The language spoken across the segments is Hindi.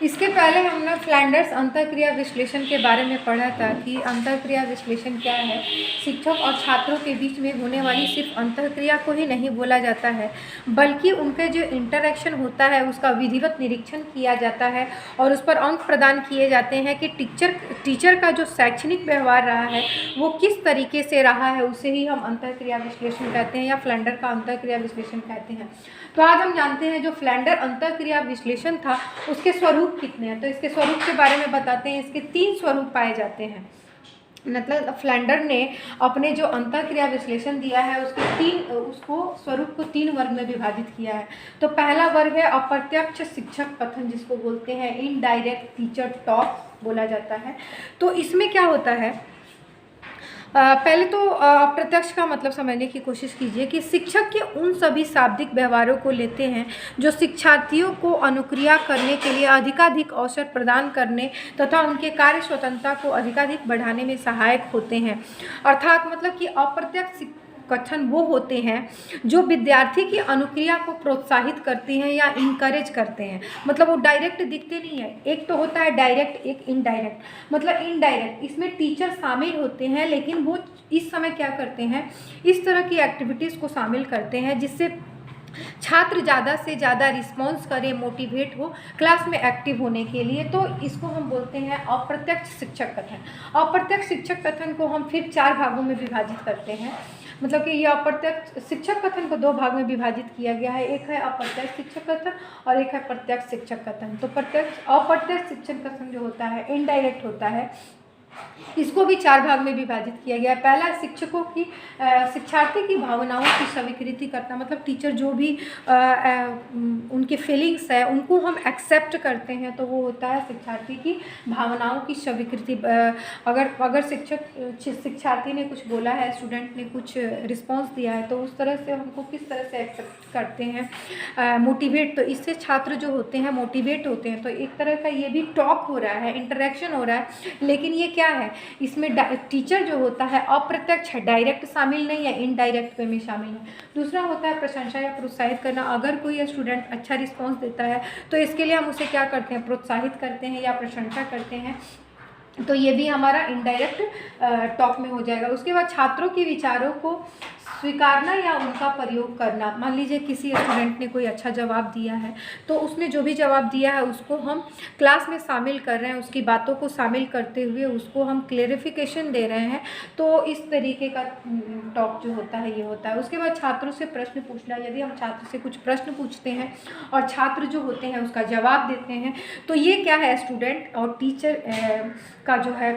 इसके पहले हमने फ्लैंडर्स अंतःक्रिया विश्लेषण के बारे में पढ़ा था कि अंतःक्रिया विश्लेषण क्या है। शिक्षक और छात्रों के बीच में होने वाली सिर्फ अंतःक्रिया को ही नहीं बोला जाता है, बल्कि उनके जो इंटरेक्शन होता है उसका विधिवत निरीक्षण किया जाता है और उस पर अंक प्रदान किए जाते हैं कि टीचर का जो शैक्षणिक व्यवहार रहा है वो किस तरीके से रहा है, उसे ही हम अंतःक्रिया विश्लेषण कहते हैं या फ्लैंडर का अंतःक्रिया विश्लेषण कहते हैं। तो आज हम जानते हैं जो फ्लैंडर अंतःक्रिया विश्लेषण था उसके स्वरूप कितने हैं। तो इसके स्वरूप के बारे में बताते हैं। इसके 3 स्वरूप पाए जाते हैं। मतलब फ्लैंडर ने अपने जो अंतःक्रिया विश्लेषण दिया है उसको स्वरूप को 3 वर्ग में विभाजित किया है। तो पहला वर्ग है अप्रत्यक्ष शिक्षक कथन, जिसको बोलते हैं इनडायरेक्ट टीचर टॉक बोला जाता है। तो इसमें क्या होता है, पहले तो अप्रत्यक्ष का मतलब समझने की कोशिश कीजिए कि शिक्षक के उन सभी शाब्दिक व्यवहारों को लेते हैं जो शिक्षार्थियों को अनुक्रिया करने के लिए अधिकाधिक अवसर प्रदान करने तथा उनके कार्य स्वतंत्रता को अधिकाधिक बढ़ाने में सहायक होते हैं। अर्थात मतलब कि अप्रत्यक्ष कथन वो होते हैं जो विद्यार्थी की अनुक्रिया को प्रोत्साहित करते हैं या इनकरेज करते हैं। मतलब वो डायरेक्ट दिखते नहीं है। एक तो होता है डायरेक्ट, एक इनडायरेक्ट। मतलब इनडायरेक्ट इसमें टीचर शामिल होते हैं, लेकिन वो इस समय क्या करते हैं, इस तरह की एक्टिविटीज़ को शामिल करते हैं जिससे छात्र ज़्यादा से ज़्यादा रिस्पॉन्स करे, मोटिवेट हो क्लास में एक्टिव होने के लिए। तो इसको हम बोलते हैं अप्रत्यक्ष शिक्षक कथन। अप्रत्यक्ष शिक्षक कथन को हम फिर 4 भागों में विभाजित करते हैं। मतलब कि ये अप्रत्यक्ष शिक्षक कथन को 2 भाग में विभाजित किया गया है। एक है अप्रत्यक्ष शिक्षक कथन और एक है प्रत्यक्ष शिक्षक कथन। तो अप्रत्यक्ष शिक्षक कथन जो होता है इनडायरेक्ट होता है, इसको भी 4 भाग में विभाजित किया गया है। पहला शिक्षकों की शिक्षार्थी की भावनाओं की स्वीकृति करना। मतलब टीचर जो भी उनके फीलिंग्स है उनको हम एक्सेप्ट करते हैं, तो वो होता है शिक्षार्थी की भावनाओं की स्वीकृति। अगर शिक्षार्थी ने कुछ बोला है, स्टूडेंट ने कुछ रिस्पॉन्स दिया है, तो उस तरह से हमको किस तरह से एक्सेप्ट करते हैं, मोटिवेट। तो इससे छात्र जो होते हैं मोटिवेट होते हैं। तो एक तरह का ये भी टॉक हो रहा है, इंटरेक्शन हो रहा है। लेकिन ये क्या है, इसमें टीचर जो होता है अप्रत्यक्ष है, डायरेक्ट शामिल नहीं है, इनडायरेक्ट वे में शामिल है। दूसरा होता है प्रशंसा या प्रोत्साहित करना। अगर कोई स्टूडेंट अच्छा रिस्पॉन्स देता है तो इसके लिए हम उसे क्या करते हैं, प्रोत्साहित करते हैं या प्रशंसा करते हैं। तो ये भी हमारा इनडायरेक्ट टॉक में हो जाएगा। उसके बाद छात्रों के विचारों को स्वीकारना या उनका प्रयोग करना। मान लीजिए किसी स्टूडेंट ने कोई अच्छा जवाब दिया है, तो उसने जो भी जवाब दिया है उसको हम क्लास में शामिल कर रहे हैं, उसकी बातों को शामिल करते हुए उसको हम क्लेरिफिकेशन दे रहे हैं। तो इस तरीके का टॉक जो होता है ये होता है। उसके बाद छात्रों से प्रश्न पूछना। यदि हम छात्र से कुछ प्रश्न पूछते हैं और छात्र जो होते हैं उसका जवाब देते हैं, तो ये क्या है, स्टूडेंट और टीचर का जो है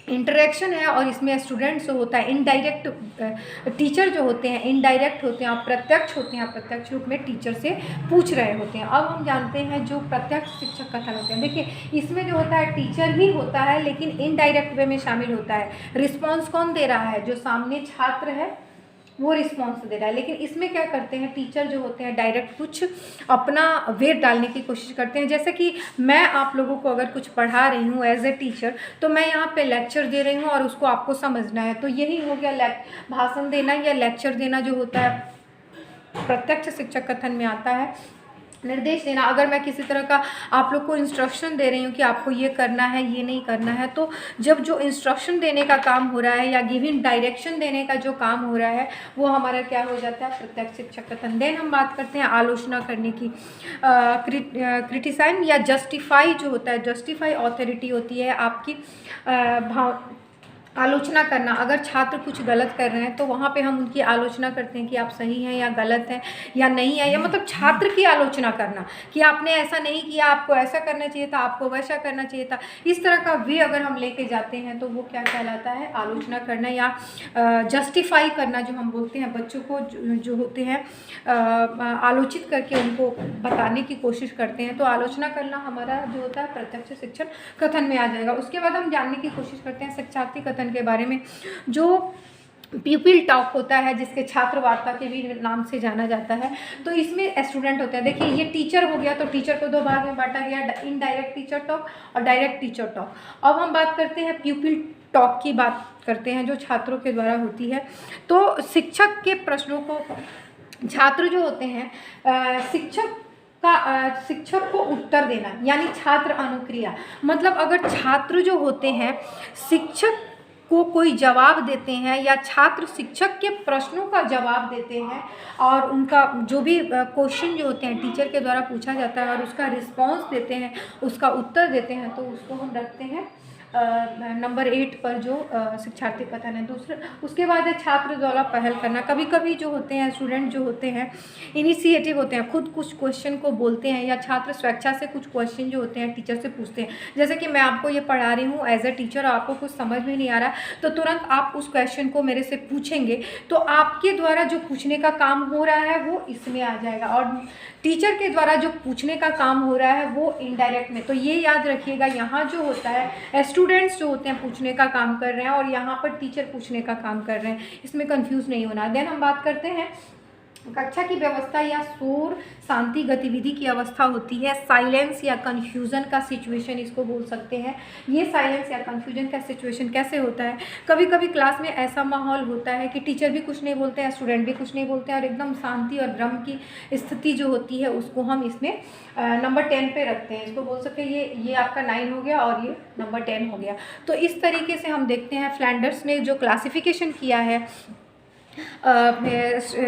इंटरेक्शन है। और इसमें स्टूडेंट्स जो होता है इनडायरेक्ट, टीचर जो होते हैं इनडायरेक्ट होते हैं, अप्रत्यक्ष होते हैं, अप्रत्यक्ष रूप में टीचर से पूछ रहे होते हैं। अब हम जानते हैं जो प्रत्यक्ष शिक्षक कथन होते हैं। देखिए इसमें जो होता है टीचर ही होता है, लेकिन इनडायरेक्ट वे में शामिल होता है। रिस्पॉन्स कौन दे रहा है, जो सामने छात्र है वो रिस्पॉन्स दे रहा है। लेकिन इसमें क्या करते हैं, टीचर जो होते हैं डायरेक्ट कुछ अपना वेट डालने की कोशिश करते हैं। जैसे कि मैं आप लोगों को अगर कुछ पढ़ा रही हूँ एज ए टीचर, तो मैं यहाँ पे लेक्चर दे रही हूँ और उसको आपको समझना है। तो यही हो गया भाषण देना या लेक्चर देना, जो होता है प्रत्यक्ष शिक्षक कथन में आता है। निर्देश देना। अगर मैं किसी तरह का आप लोग को इंस्ट्रक्शन दे रही हूँ कि आपको ये करना है, ये नहीं करना है, तो जब जो इंस्ट्रक्शन देने का काम हो रहा है या गिविंग डायरेक्शन देने का जो काम हो रहा है वो हमारा क्या हो जाता है, प्रत्यक्ष शिक्षक कथन। देन हम बात करते हैं आलोचना करने की। क्रिटिसाइज या जस्टिफाई जो होता है, जस्टिफाई ऑथोरिटी होती है आपकी आलोचना करना। अगर छात्र कुछ गलत कर रहे हैं तो वहाँ पे हम उनकी आलोचना करते हैं कि आप सही हैं या गलत हैं या नहीं है, या मतलब छात्र की आलोचना करना कि आपने ऐसा नहीं किया, आपको ऐसा करना चाहिए था, आपको वैसा करना चाहिए था। इस तरह का वे अगर हम लेके जाते हैं तो वो क्या कहलाता है, आलोचना करना या जस्टिफाई करना, जो हम बोलते हैं। बच्चों को जो होते हैं आलोचित करके उनको बताने की कोशिश करते हैं। तो आलोचना करना हमारा जो होता है प्रत्यक्ष शिक्षण कथन में आ जाएगा। उसके बाद हम जानने की कोशिश करते हैं शिक्षार्थी कथन के बारे में, जो प्यूपिल टॉक होता है, जिसके छात्र वार्ता के भी नाम से जाना जाता है। तो इसमें स्टूडेंट होते हैं। देखिए ये टीचर हो गया, तो टीचर को 2 भाग में बांटा गया, इनडायरेक्ट टीचर टॉक और डायरेक्ट टीचर टॉक। अब हम बात करते हैं प्यूपिल टॉक की, बात करते हैं जो छात्रों के द्वारा होती है। तो शिक्षक के प्रश्नों को छात्र जो होते हैं, शिक्षक शिक्षक को उत्तर देना, यानी छात्र अनुक्रिया। मतलब अगर छात्र जो होते हैं शिक्षक को कोई जवाब देते हैं या छात्र शिक्षक के प्रश्नों का जवाब देते हैं और उनका जो भी क्वेश्चन जो होते हैं टीचर के द्वारा पूछा जाता है और उसका रिस्पांस देते हैं, उसका उत्तर देते हैं, तो उसको हम रखते हैं नंबर 8 पर जो शिक्षार्थी कथन है। दूसरा उसके बाद है छात्र द्वारा पहल करना। कभी कभी जो होते हैं स्टूडेंट जो होते हैं इनिशिएटिव होते हैं, खुद कुछ क्वेश्चन को बोलते हैं या छात्र स्वेच्छा से कुछ क्वेश्चन जो होते हैं टीचर से पूछते हैं। जैसे कि मैं आपको ये पढ़ा रही हूँ एज ए टीचर, आपको कुछ समझ में नहीं आ रहा तो तुरंत आप उस क्वेश्चन को मेरे से पूछेंगे, तो आपके द्वारा जो पूछने का काम हो रहा है वो इसमें आ जाएगा और टीचर के द्वारा जो पूछने का काम हो रहा है वो इनडायरेक्ट में। तो ये याद रखिएगा, यहाँ जो होता है स्टूडेंट्स जो होते हैं पूछने का काम कर रहे हैं और यहाँ पर टीचर पूछने का काम कर रहे हैं, इसमें कंफ्यूज नहीं होना। देन हम बात करते हैं कक्षा की व्यवस्था या शोर शांति गतिविधि की अवस्था होती है। साइलेंस या कन्फ्यूज़न का सिचुएशन इसको बोल सकते हैं। ये साइलेंस या कन्फ्यूजन का सिचुएशन कैसे होता है? कभी कभी क्लास में ऐसा माहौल होता है कि टीचर भी कुछ नहीं बोलते हैं, स्टूडेंट भी कुछ नहीं बोलते हैं और एकदम शांति और भ्रम की स्थिति जो होती है उसको हम इसमें नंबर 10 पे रखते हैं। इसको बोल सकते हैं ये आपका 9 हो गया और ये नंबर 10 हो गया। तो इस तरीके से हम देखते हैं फ्लैंडर्स ने जो क्लासिफिकेशन किया है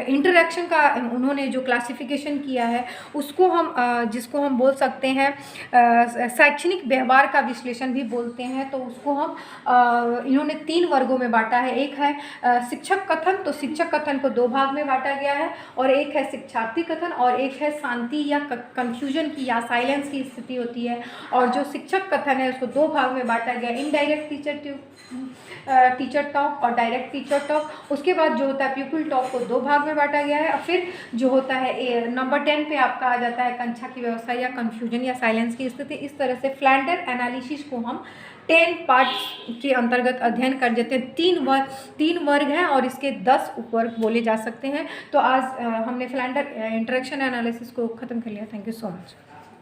इंटरेक्शन का, उन्होंने जो क्लासिफिकेशन किया है उसको हम जिसको हम बोल सकते हैं शैक्षणिक व्यवहार का विश्लेषण भी बोलते हैं। तो उसको हम इन्होंने 3 वर्गों में बांटा है। एक है शिक्षक कथन, तो शिक्षक कथन को 2 भाग में बांटा गया है, और एक है शिक्षार्थी कथन और एक है शांति या कन्फ्यूजन की या साइलेंस की स्थिति होती है। और जो शिक्षक कथन है उसको 2 भाग में बांटा गया, इनडायरेक्ट टीचर टॉक और डायरेक्ट टीचर टॉक। उसके बाद जो होता है पीपल टॉक को 2 भाग में बांटा गया है। और फिर जो होता है नंबर 10 पे आपका आ जाता है कक्षा की व्यवस्था या कन्फ्यूजन या साइलेंस की स्थिति। इस तरह से फ्लैंडर एनालिसिस को हम 10 पार्ट्स के अंतर्गत अध्ययन कर देते हैं। 3 वर्ग हैं और इसके 10 उपवर्ग बोले जा सकते हैं। तो आज हमने फ्लैंडर इंटरेक्शन एनालिसिस को ख़त्म कर लिया। Thank you so much.